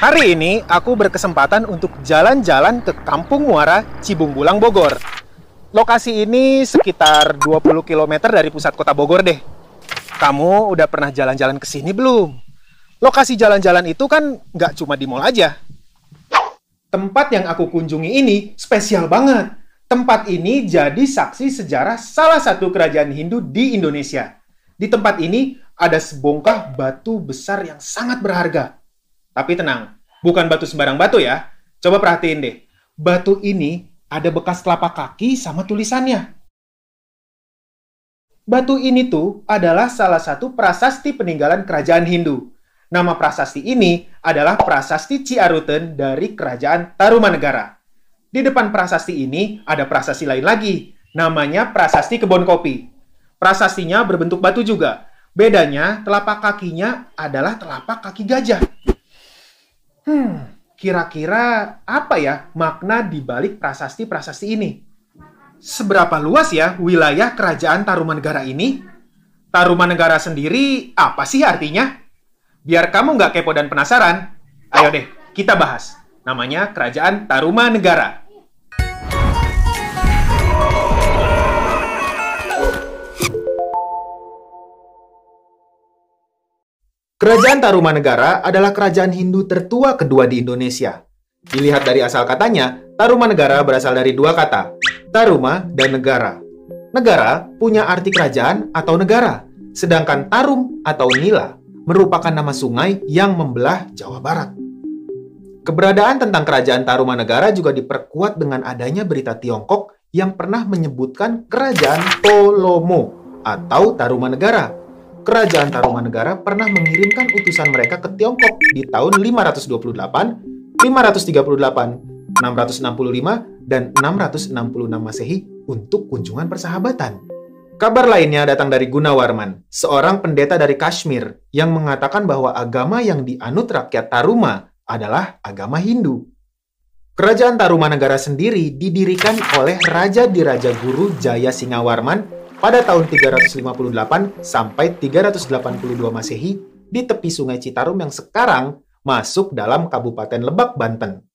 Hari ini aku berkesempatan untuk jalan-jalan ke Kampung Muara, Cibungbulang, Bogor. Lokasi ini sekitar 20 km dari pusat kota Bogor deh. Kamu udah pernah jalan-jalan ke sini belum? Lokasi jalan-jalan itu kan nggak cuma di mall aja. Tempat yang aku kunjungi ini spesial banget. Tempat ini jadi saksi sejarah salah satu kerajaan Hindu di Indonesia. Di tempat ini ada sebongkah batu besar yang sangat berharga. Tapi tenang, bukan batu sembarang batu ya. Coba perhatiin deh. Batu ini ada bekas telapak kaki sama tulisannya. Batu ini tuh adalah salah satu prasasti peninggalan kerajaan Hindu. Nama prasasti ini adalah Prasasti Ciaruten dari Kerajaan Tarumanegara. Di depan prasasti ini ada prasasti lain lagi, namanya Prasasti Kebon Kopi. Prasastinya berbentuk batu juga. Bedanya, telapak kakinya adalah telapak kaki gajah. Kira-kira apa ya makna di balik prasasti-prasasti ini? Seberapa luas ya wilayah Kerajaan Tarumanegara ini? Tarumanegara sendiri apa sih artinya? Biar kamu nggak kepo dan penasaran, ayo deh kita bahas. Namanya Kerajaan Tarumanegara. Kerajaan Tarumanegara adalah kerajaan Hindu tertua kedua di Indonesia. Dilihat dari asal katanya, Tarumanegara berasal dari dua kata, Taruma dan negara. Negara punya arti kerajaan atau negara, sedangkan Tarum atau Nila merupakan nama sungai yang membelah Jawa Barat. Keberadaan tentang kerajaan Tarumanegara juga diperkuat dengan adanya berita Tiongkok yang pernah menyebutkan kerajaan Tolomo atau Tarumanegara. Kerajaan Tarumanegara pernah mengirimkan utusan mereka ke Tiongkok di tahun 528, 538, 665, dan 666 Masehi untuk kunjungan persahabatan. Kabar lainnya datang dari Gunawarman, seorang pendeta dari Kashmir yang mengatakan bahwa agama yang dianut rakyat Taruma adalah agama Hindu. Kerajaan Tarumanegara sendiri didirikan oleh Raja Diraja Guru Jaya Singawarman pada tahun 358 sampai 382 Masehi di tepi Sungai Citarum yang sekarang masuk dalam Kabupaten Lebak, Banten.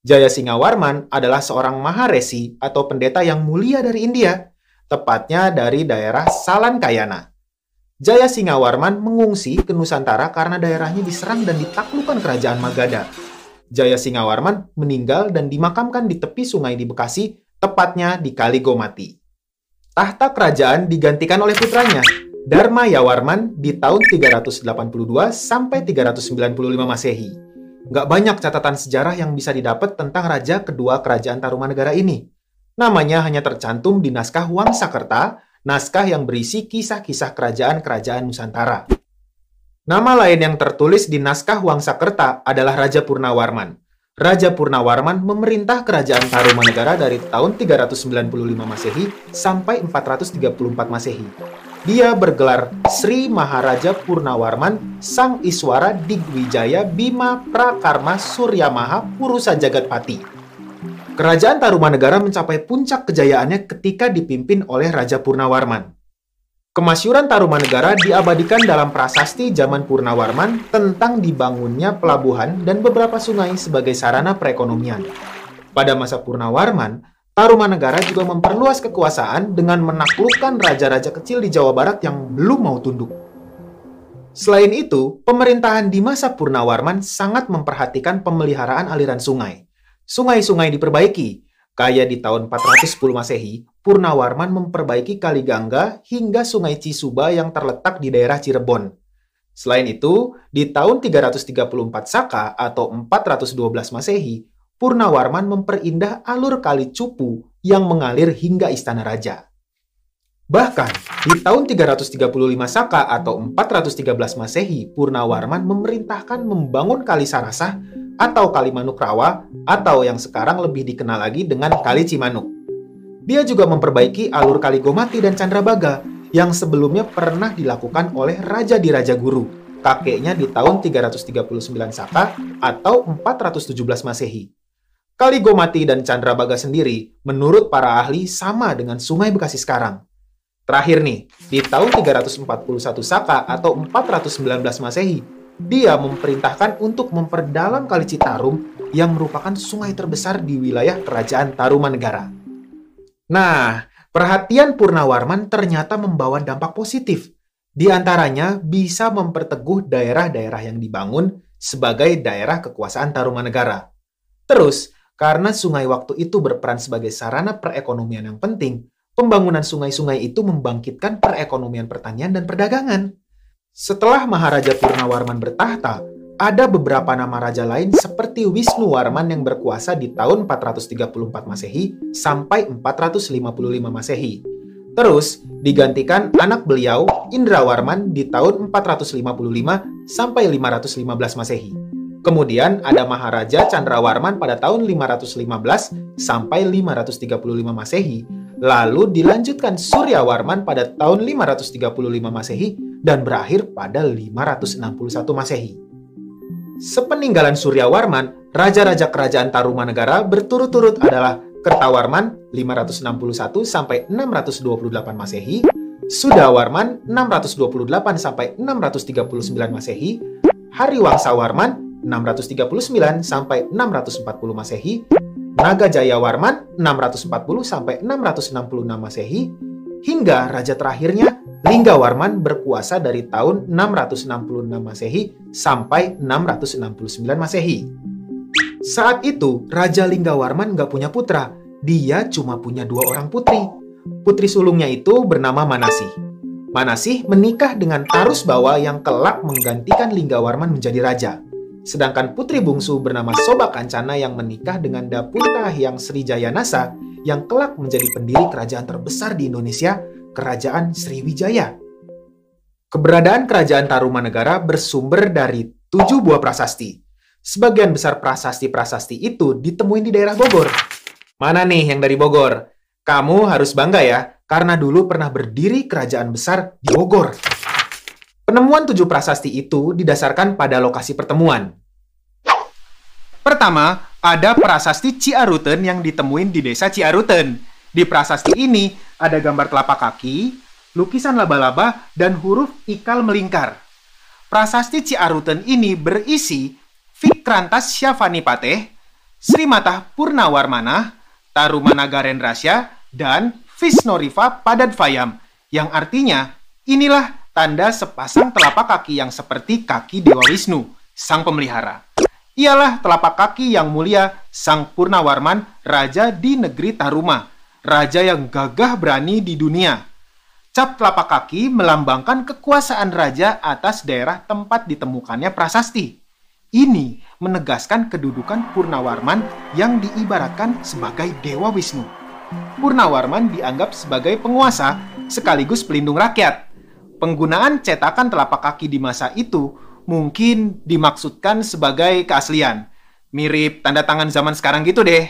Jaya Singawarman adalah seorang maharesi atau pendeta yang mulia dari India, tepatnya dari daerah Salankayana. Jaya Singawarman mengungsi ke Nusantara karena daerahnya diserang dan ditaklukkan kerajaan Magadha. Jaya Singawarman meninggal dan dimakamkan di tepi sungai di Bekasi, tepatnya di Kali Gomati. Tahta kerajaan digantikan oleh putranya, Dharma Yawarman di tahun 382 sampai 395 Masehi. Nggak banyak catatan sejarah yang bisa didapat tentang raja kedua kerajaan Tarumanegara ini. Namanya hanya tercantum di naskah Wangsakerta, naskah yang berisi kisah-kisah kerajaan-kerajaan Nusantara. Nama lain yang tertulis di naskah Wangsakerta adalah Raja Purnawarman. Raja Purnawarman memerintah kerajaan Tarumanegara dari tahun 395 Masehi sampai 434 Masehi. Dia bergelar Sri Maharaja Purnawarman Sang Iswara Digwijaya Bima Prakarma Suryamaha Purusa Jagatpati. Kerajaan Tarumanegara mencapai puncak kejayaannya ketika dipimpin oleh Raja Purnawarman. Kemasyuran Tarumanegara diabadikan dalam prasasti zaman Purnawarman tentang dibangunnya pelabuhan dan beberapa sungai sebagai sarana perekonomian. Pada masa Purnawarman, Tarumanegara juga memperluas kekuasaan dengan menaklukkan raja-raja kecil di Jawa Barat yang belum mau tunduk. Selain itu, pemerintahan di masa Purnawarman sangat memperhatikan pemeliharaan aliran sungai. Sungai-sungai diperbaiki. Kayak di tahun 410 Masehi, Purnawarman memperbaiki Kali Gangga hingga Sungai Cisuba yang terletak di daerah Cirebon. Selain itu, di tahun 334 Saka atau 412 Masehi, Purnawarman memperindah alur Kali Cupu yang mengalir hingga Istana Raja. Bahkan, di tahun 335 Saka atau 413 Masehi, Purnawarman memerintahkan membangun Kali Sarasah atau Kali Manukrawa, atau yang sekarang lebih dikenal lagi dengan Kali Cimanuk. Dia juga memperbaiki alur Kali Gomati dan Candrabaga yang sebelumnya pernah dilakukan oleh Raja Diraja Guru, kakeknya di tahun 339 Saka atau 417 Masehi. Kali Gomati dan Candrabaga sendiri, menurut para ahli, sama dengan Sungai Bekasi sekarang. Terakhir nih, di tahun 341 Saka atau 419 Masehi, Dia memerintahkan untuk memperdalam Kali Citarum yang merupakan sungai terbesar di wilayah Kerajaan Tarumanegara. Nah, perhatian Purnawarman ternyata membawa dampak positif. Di antaranya bisa memperteguh daerah-daerah yang dibangun sebagai daerah kekuasaan Tarumanegara. Terus, karena sungai waktu itu berperan sebagai sarana perekonomian yang penting, pembangunan sungai-sungai itu membangkitkan perekonomian pertanian dan perdagangan. Setelah Maharaja Purnawarman bertahta, ada beberapa nama raja lain seperti Wisnuwarman yang berkuasa di tahun 434 Masehi sampai 455 Masehi. Terus digantikan anak beliau Indrawarman di tahun 455 sampai 515 Masehi. Kemudian ada Maharaja Candrawarman pada tahun 515 sampai 535 Masehi. Lalu dilanjutkan Suryawarman pada tahun 535 Masehi dan berakhir pada 561 Masehi. Sepeninggalan Suryawarman, raja-raja kerajaan Tarumanegara berturut-turut adalah Kertawarman 561 sampai 628 Masehi, Sudawarman 628 sampai 639 Masehi, Hariwangsawarman 639 sampai 640 Masehi, Nagajayawarman 640 sampai 666 Masehi, hingga raja terakhirnya Linggawarman berkuasa dari tahun 666 Masehi sampai 669 Masehi. Saat itu, Raja Linggawarman nggak punya putra. Dia cuma punya 2 orang putri. Putri sulungnya itu bernama Manasih. Manasih menikah dengan Tarusbawa yang kelak menggantikan Linggawarman menjadi raja. Sedangkan putri bungsu bernama Sobakancana yang menikah dengan Dapunta Hyang Srijayanasa yang kelak menjadi pendiri kerajaan terbesar di Indonesia, Kerajaan Sriwijaya. Keberadaan Kerajaan Tarumanegara bersumber dari 7 buah prasasti. Sebagian besar prasasti-prasasti itu ditemuin di daerah Bogor. Mana nih yang dari Bogor? Kamu harus bangga ya, karena dulu pernah berdiri kerajaan besar di Bogor. Penemuan 7 prasasti itu didasarkan pada lokasi pertemuan. Pertama, ada prasasti Ciaruten yang ditemuin di desa Ciaruten. Di prasasti ini ada gambar telapak kaki, lukisan laba-laba, dan huruf ikal melingkar. Prasasti Ciaruten ini berisi Vikrantas Syavanipateh, Sri Matah Purnawarmanah, Tarumanagaren Rasya, dan Visnoriva Padadvayam, yang artinya inilah tanda sepasang telapak kaki yang seperti kaki Dewa Wisnu, sang pemelihara. Ialah telapak kaki yang mulia Sang Purnawarman, raja di negeri Taruma, raja yang gagah berani di dunia. Cap telapak kaki melambangkan kekuasaan raja atas daerah tempat ditemukannya prasasti. Ini menegaskan kedudukan Purnawarman yang diibaratkan sebagai Dewa Wisnu. Purnawarman dianggap sebagai penguasa sekaligus pelindung rakyat. Penggunaan cetakan telapak kaki di masa itu mungkin dimaksudkan sebagai keaslian. Mirip tanda tangan zaman sekarang gitu deh.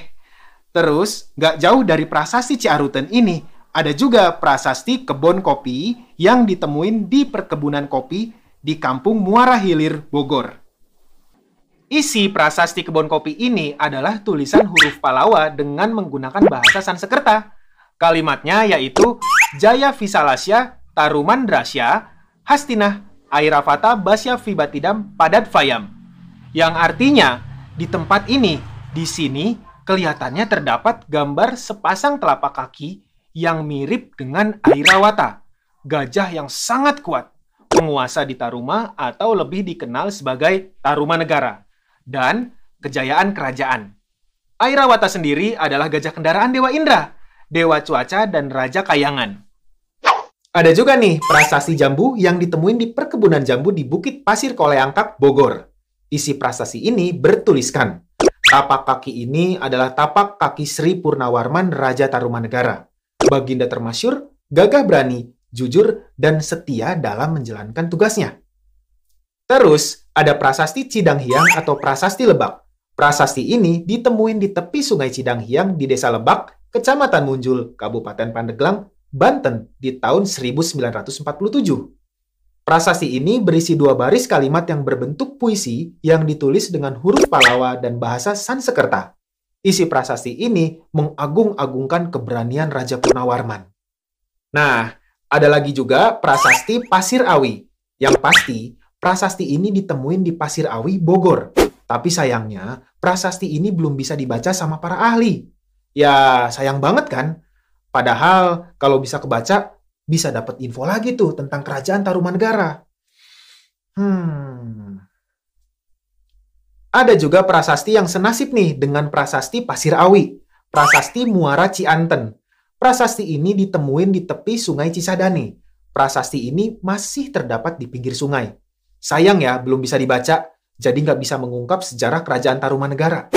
Terus, nggak jauh dari prasasti Ciaruten ini, ada juga prasasti kebun kopi yang ditemuin di perkebunan kopi di kampung Muara Hilir, Bogor. Isi prasasti kebun kopi ini adalah tulisan huruf Palawa dengan menggunakan bahasa Sanskerta. Kalimatnya yaitu Jaya Visalasya Taruman Drasya, Hastinah, Airavata Basya Vibatidam Padadvayam. Yang artinya, di tempat ini, di sini, kelihatannya terdapat gambar sepasang telapak kaki yang mirip dengan Airavata, gajah yang sangat kuat, penguasa di Taruma atau lebih dikenal sebagai Tarumanegara, dan kejayaan kerajaan. Airavata sendiri adalah gajah kendaraan Dewa Indra, Dewa Cuaca, dan Raja Kayangan. Ada juga nih prasasti jambu yang ditemuin di perkebunan jambu di Bukit Pasir Koleangkap, Bogor. Isi prasasti ini bertuliskan, tapak kaki ini adalah tapak kaki Sri Purnawarman, Raja Tarumanegara. Baginda termasyur, gagah berani, jujur, dan setia dalam menjalankan tugasnya. Terus, ada prasasti Cidanghyang atau prasasti Lebak. Prasasti ini ditemuin di tepi sungai Cidanghyang di Desa Lebak, Kecamatan Munjul, Kabupaten Pandeglang, Banten di tahun 1947. Prasasti ini berisi 2 baris kalimat yang berbentuk puisi yang ditulis dengan huruf Palawa dan bahasa Sanskerta. Isi prasasti ini mengagung-agungkan keberanian Raja Purnawarman. Nah, ada lagi juga prasasti Pasir Awi. Yang pasti, Prasasti ini ditemuin di Pasir Awi, Bogor. Tapi sayangnya, prasasti ini belum bisa dibaca sama para ahli. Ya, sayang banget kan? Padahal, kalau bisa kebaca, bisa dapat info lagi tuh tentang kerajaan Tarumanegara. Ada juga prasasti yang senasib nih dengan prasasti Pasir Awi. Prasasti Muara Cianten. Prasasti ini ditemuin di tepi Sungai Cisadane. Prasasti ini masih terdapat di pinggir sungai. Sayang ya, belum bisa dibaca, jadi nggak bisa mengungkap sejarah kerajaan Tarumanegara.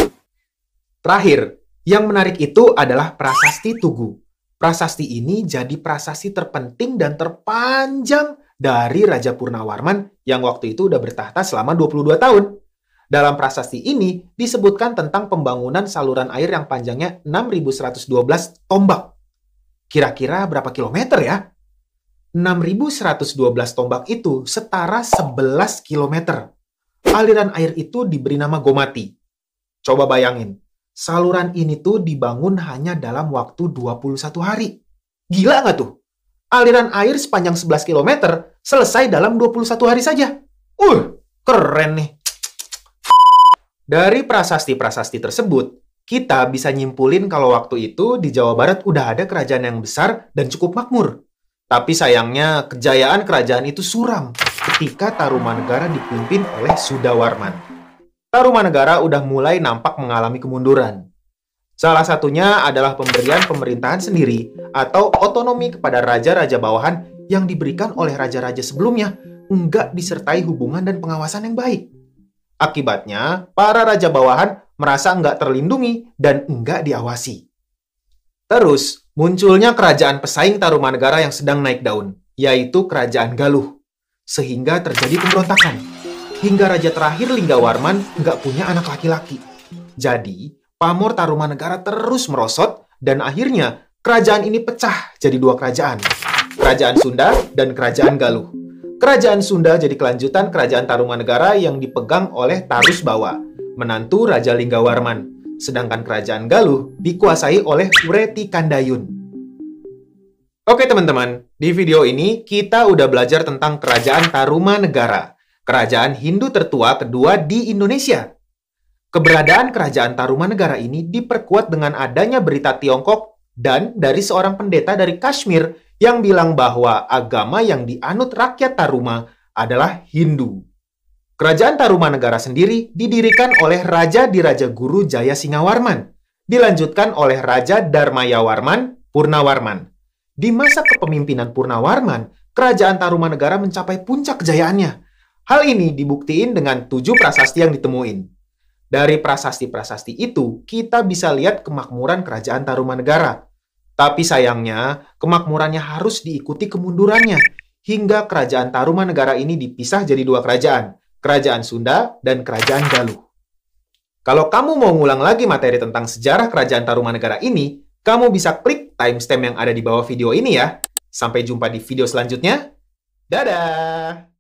Terakhir, yang menarik itu adalah prasasti Tugu. Prasasti ini jadi prasasti terpenting dan terpanjang dari Raja Purnawarman yang waktu itu udah bertahta selama 22 tahun. Dalam prasasti ini disebutkan tentang pembangunan saluran air yang panjangnya 6.112 tombak. Kira-kira berapa kilometer ya? 6.112 tombak itu setara 11 kilometer. Aliran air itu diberi nama Gomati. Coba bayangin, saluran ini tuh dibangun hanya dalam waktu 21 hari. Gila nggak tuh? Aliran air sepanjang 11 kilometer selesai dalam 21 hari saja. Keren nih. Dari prasasti-prasasti tersebut, kita bisa nyimpulin kalau waktu itu di Jawa Barat udah ada kerajaan yang besar dan cukup makmur. Tapi sayangnya, kejayaan kerajaan itu suram ketika Tarumanegara dipimpin oleh Sudawarman. Tarumanegara udah mulai nampak mengalami kemunduran. Salah satunya adalah pemberian pemerintahan sendiri atau otonomi kepada raja-raja bawahan yang diberikan oleh raja-raja sebelumnya, enggak disertai hubungan dan pengawasan yang baik. Akibatnya, para raja bawahan merasa enggak terlindungi dan enggak diawasi. Terus, munculnya kerajaan pesaing Tarumanegara yang sedang naik daun, yaitu Kerajaan Galuh. Sehingga terjadi pemberontakan. Hingga raja terakhir Linggawarman nggak punya anak laki-laki. Jadi, pamor Tarumanegara terus merosot dan akhirnya kerajaan ini pecah jadi dua kerajaan. Kerajaan Sunda dan Kerajaan Galuh. Kerajaan Sunda jadi kelanjutan Kerajaan Tarumanegara yang dipegang oleh Tarus Bawa, menantu Raja Linggawarman. Sedangkan Kerajaan Galuh dikuasai oleh Ureti Kandayun. Oke teman-teman, di video ini kita udah belajar tentang Kerajaan Tarumanegara, kerajaan Hindu tertua kedua di Indonesia. Keberadaan Kerajaan Tarumanegara ini diperkuat dengan adanya berita Tiongkok dan dari seorang pendeta dari Kashmir yang bilang bahwa agama yang dianut rakyat Taruma adalah Hindu. Kerajaan Tarumanegara sendiri didirikan oleh Raja Diraja Guru Jaya Singawarman, dilanjutkan oleh Raja Dharmayawarman Purnawarman. Di masa kepemimpinan Purnawarman, Kerajaan Tarumanegara mencapai puncak kejayaannya. Hal ini dibuktiin dengan 7 prasasti yang ditemuin. Dari prasasti-prasasti itu, kita bisa lihat kemakmuran Kerajaan Tarumanegara. Tapi sayangnya, kemakmurannya harus diikuti kemundurannya, hingga Kerajaan Tarumanegara ini dipisah jadi dua kerajaan. Kerajaan Sunda dan Kerajaan Galuh. Kalau kamu mau ngulang lagi materi tentang sejarah Kerajaan Tarumanegara ini, kamu bisa klik timestamp yang ada di bawah video ini ya. Sampai jumpa di video selanjutnya. Dadah!